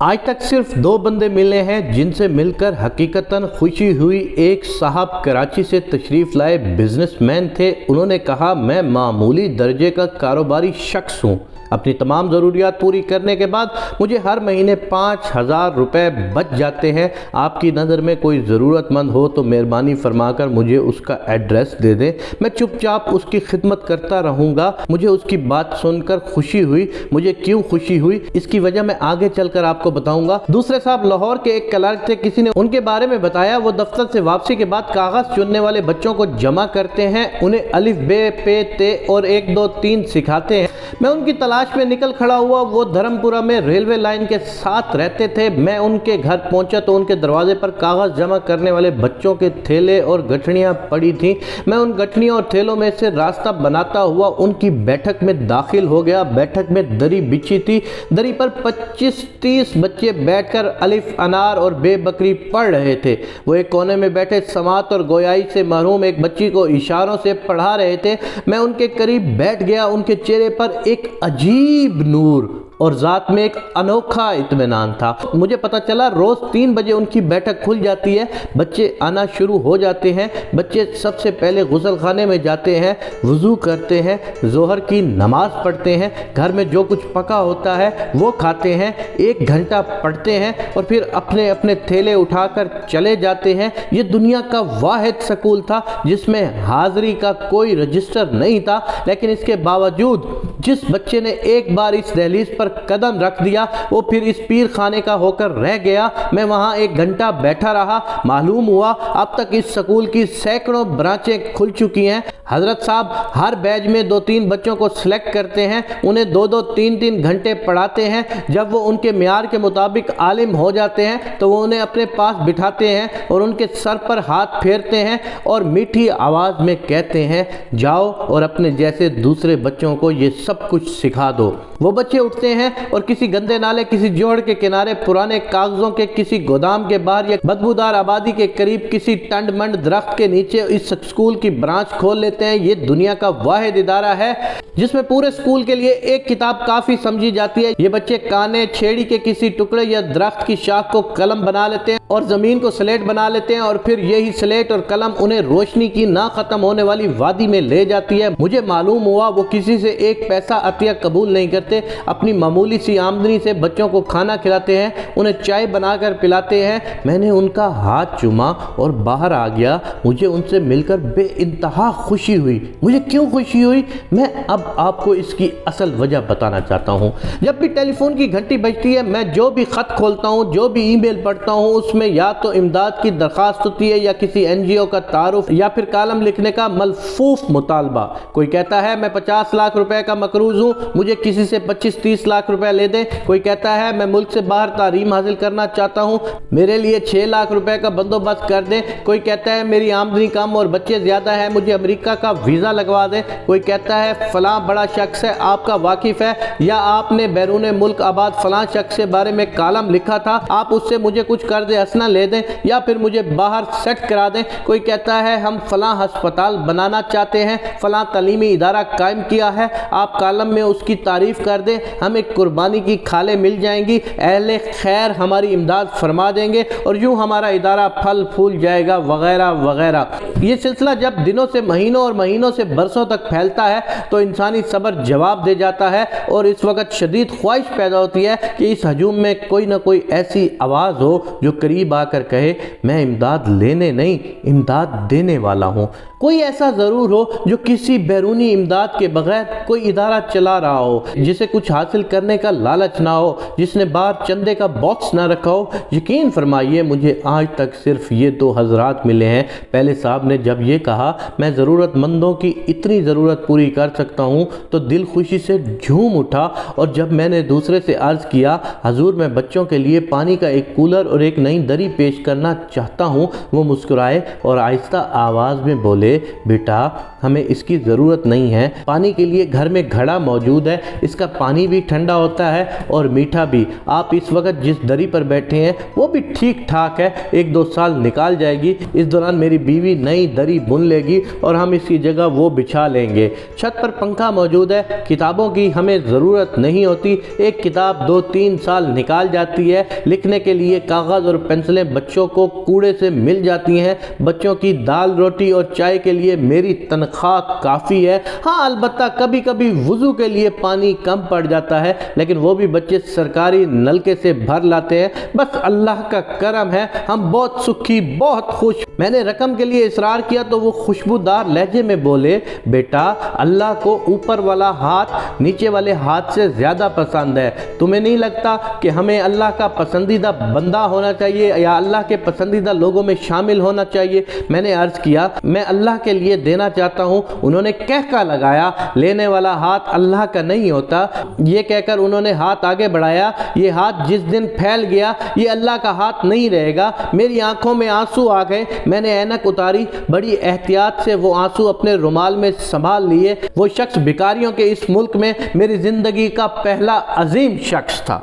آج تک صرف 2 بندے ملے ہیں جن سے مل کر حقیقتاً خوشی ہوئی۔ ایک صاحب کراچی سے تشریف لائے بزنس مین تھے۔ انہوں نے کہا میں معمولی درجے کا کاروباری شخص ہوں، اپنی تمام ضروریات پوری کرنے کے بعد مجھے ہر مہینے 5,000 روپے بچ جاتے ہیں۔ آپ کی نظر میں کوئی ضرورت مند ہو تو مہربانی فرما کر مجھے اس کا ایڈریس دے دیں، میں چپ چاپ اس کی خدمت کرتا رہوں گا۔ مجھے اس کی بات سن کر خوشی ہوئی۔ مجھے کیوں خوشی ہوئی اس کی وجہ میں آگے چل کر آپ کو بتاؤں گا۔ دوسرے صاحب لاہور کے ایک کلرک تھے، کسی نے ان کے بارے میں بتایا وہ دفتر سے واپسی کے بعد کاغذ چننے والے بچوں کو جمع کرتے ہیں، انہیں الف بے پے تے اور 1 2 3 سکھاتے ہیں۔ میں ان کی تلاش میں نکل کھڑا ہوا۔ وہ دھرمپورہ میں ریلوے لائن کے ساتھ رہتے تھے۔ میں ان کے گھر پہنچا تو ان کے دروازے پر کاغذ جمع کرنے والے بچوں کے تھیلے اور گٹھڑیاں پڑی تھیں۔ میں ان گٹھڑیوں اور تھیلوں میں سے راستہ بناتا ہوا ان کی بیٹھک میں داخل ہو گیا۔ بیٹھک میں دری بچھی تھی، دری پر 25-30 بچے بیٹھ کر الف انار اور بے بکری پڑھ رہے تھے۔ وہ ایک کونے میں بیٹھے سماعت اور گویائی سے محروم ایک بچی کو اشاروں سے پڑھا رہے تھے۔ میں ان کے قریب بیٹھ گیا۔ ان کے چہرے پر ایک عجیب نور اور ذات میں ایک انوکھا اطمینان تھا۔ مجھے پتہ چلا روز 3 بجے ان کی بیٹھک کھل جاتی ہے، بچے آنا شروع ہو جاتے ہیں۔ بچے سب سے پہلے غسل خانے میں جاتے ہیں، وضو کرتے ہیں، ظہر کی نماز پڑھتے ہیں، گھر میں جو کچھ پکا ہوتا ہے وہ کھاتے ہیں، 1 گھنٹہ پڑھتے ہیں اور پھر اپنے اپنے تھیلے اٹھا کر چلے جاتے ہیں۔ یہ دنیا کا واحد سکول تھا جس میں حاضری کا کوئی رجسٹر نہیں تھا، لیکن اس کے باوجود جس بچے نے ایک بار اس دہلیز پر قدم رکھ دیا وہ پھر اس پیر خانے کا ہو کر رہ گیا۔ میں وہاں 1 گھنٹہ بیٹھا رہا۔ معلوم ہوا اب تک اس سکول کی سینکڑوں برانچیں کھل چکی ہیں۔ حضرت صاحب ہر بیچ میں 2-3 بچوں کو سلیکٹ کرتے ہیں، انہیں 2-2 3-3 گھنٹے پڑھاتے ہیں۔ جب وہ ان کے معیار کے مطابق عالم ہو جاتے ہیں تو وہ انہیں اپنے پاس بٹھاتے ہیں اور ان کے سر پر ہاتھ پھیرتے ہیں اور میٹھی آواز میں کہتے ہیں جاؤ اور اپنے جیسے دوسرے بچوں کو یہ سب کچھ سکھا دو۔ وہ بچے اٹھتے ہیں اور کسی گندے نالے، کسی جوڑ کے کنارے، پرانے کاغذوں کے کسی گودام کے باہر یا بدبودار آبادی کے قریب کسی ٹنڈ منڈ درخت کے نیچے اس اسکول کی برانچ کھول لیتے ہیں۔ یہ دنیا کا واحد ادارہ ہے جس میں پورے اسکول کے لیے 1 کتاب کافی سمجھی جاتی ہے۔ یہ بچے کانے چھیڑی کے کسی ٹکڑے یا درخت کی شاخ کو قلم بنا لیتے ہیں اور زمین کو سلیٹ بنا لیتے ہیں اور پھر یہی سلیٹ اور قلم انہیں روشنی کی نہ ختم ہونے والی وادی میں لے جاتی ہے۔ مجھے معلوم ہوا وہ کسی سے 1 پیسہ عطیہ قبول نہیں کرتے، اپنی معمولی سی آمدنی سے بچوں کو کھانا کھلاتے ہیں، انہیں چائے بنا کر پلاتے ہیں۔ میں نے ان کا ہاتھ چوما اور باہر آ گیا۔ مجھے ان سے مل کر بے انتہا خوشی ہوئی۔ مجھے کیوں خوشی ہوئی میں اب آپ کو اس کی اصل وجہ بتانا چاہتا ہوں۔ جب بھی ٹیلی فون کی گھنٹی بجتی ہے میں جو بھی خط کھولتا ہوں، جو بھی ای میل پڑھتا ہوں، اس میں یا تو امداد کی درخواست ہوتی ہے یا کسی NGO کا تعارف یا پھر کالم لکھنے کا ملفوف مطالبہ۔ کوئی کہتا ہے میں 50 لاکھ روپے کا مقروض ہوں، مجھے کسی سے 25-30 لاکھ روپے لے دیں۔ کوئی کہتا ہے میں ملک سے باہر تعلیم حاصل کرنا چاہتا ہوں، میرے لیے 6 لاکھ روپے کا بندوبست کر دیں۔ کوئی کہتا ہے میری آمدنی کم اور بچے زیادہ ہیں، مجھے امریکہ کا ویزا لگوا دیں۔ کوئی کہتا ہے فلاں بڑا شخص ہے، آپ کا واقف ہے یا آپ نے بیرون ملک آباد فلاں شخص کے بارے میں کالم لکھا تھا، آپ اس سے مجھے کچھ قرض حسنہ لے دیں یا پھر مجھے باہر سیٹ کرا دیں۔ کوئی کہتا ہے ہم فلاں ہسپتال بنانا چاہتے ہیں، فلاں تعلیمی ادارہ قائم کیا ہے، آپ کالم میں اس کی تعریف کر دیں، ہمیں قربانی کی کھالیں مل جائیں گی، اہل خیر ہماری امداد فرما دیں گے اور یوں ہمارا ادارہ پھل پھول جائے گا وغیرہ وغیرہ۔ یہ سلسلہ جب دنوں سے مہینوں اور مہینوں سے برسوں تک پھیلتا ہے تو انسانی صبر جواب دے جاتا ہے اور اس وقت شدید خواہش پیدا ہوتی ہے کہ اس ہجوم میں کوئی نہ کوئی ایسی آواز ہو جو قریب آ کر کہے میں امداد لینے نہیں امداد دینے والا ہوں۔ کوئی ایسا ضرور ہو جو کسی بیرونی امداد کے بغیر کوئی ادارہ چلا رہا ہو، جسے کچھ حاصل کرنے کا لالچ نہ ہو، جس نے باہر چندے کا باکس نہ رکھا ہو۔ یقین فرمائیے مجھے آج تک صرف یہ 2 حضرات ملے ہیں۔ پہلے صاحب نے جب یہ کہا میں ضرورت مندوں کی اتنی ضرورت پوری کر سکتا ہوں تو دل خوشی سے جھوم اٹھا، اور جب میں نے دوسرے سے عرض کیا حضور میں بچوں کے لیے پانی کا 1 کولر اور 1 نئی دری پیش کرنا چاہتا ہوں، وہ مسکرائے اور آہستہ آواز میں بولے بیٹا ہمیں اس کی ضرورت نہیں ہے۔ پانی کے لیے گھر میں گھڑا موجود ہے، اس کا پانی بھی ٹھنڈا ہوتا ہے اور میٹھا بھی۔ آپ اس وقت جس دری پر بیٹھے ہیں وہ بھی ٹھیک ٹھاک ہے، 1-2 سال نکال جائے گی، اس دوران میری بیوی نئی دری بن لے گی اور ہم اس کی جگہ وہ بچھا لیں گے۔ چھت پر پنکھا موجود ہے، کتابوں کی ہمیں ضرورت نہیں ہوتی، ایک کتاب 2-3 سال نکال جاتی ہے۔ لکھنے کے لیے کاغذ اور پنسلیں بچوں کو کوڑے سے مل جاتی ہیں، بچوں کی دال روٹی اور چائے کے لیے میری تنخواہ کافی ہے۔ ہاں البتہ کبھی کبھی وضو کے لیے پانی کم پڑ جاتا ہے، لیکن وہ بھی بچے سرکاری نلکے سے بھر لاتے ہیں۔ بس اللہ کا کرم ہے، ہم بہت سکھی، بہت خوش۔ میں نے رقم کے لیے اصرار کیا تو وہ خوشبودار لہجے میں بولے، بیٹا اللہ کو اوپر والا ہاتھ نیچے والے ہاتھ سے زیادہ پسند ہے۔ تمہیں نہیں لگتا کہ ہمیں اللہ کا پسندیدہ بندہ ہونا چاہیے یا اللہ کے پسندیدہ لوگوں میں شامل ہونا چاہیے؟ میں نے عرض کیا، میں اللہ کے لیے دینا چاہتا ہوں۔ انہوں نے کہکا لگایا، لینے والا ہاتھ اللہ کا نہیں ہوتا۔ یہ کہہ کر انہوں نے ہاتھ آگے بڑھایا، یہ ہاتھ جس دن پھیل گیا یہ اللہ کا ہاتھ نہیں رہے گا۔ میری آنکھوں میں آنسو آ گئے، میں نے اینک اتاری، بڑی احتیاط سے وہ آنسو اپنے رومال میں سنبھال لیے۔ وہ شخص بھکاریوں کے اس ملک میں میری زندگی کا پہلا عظیم شخص تھا۔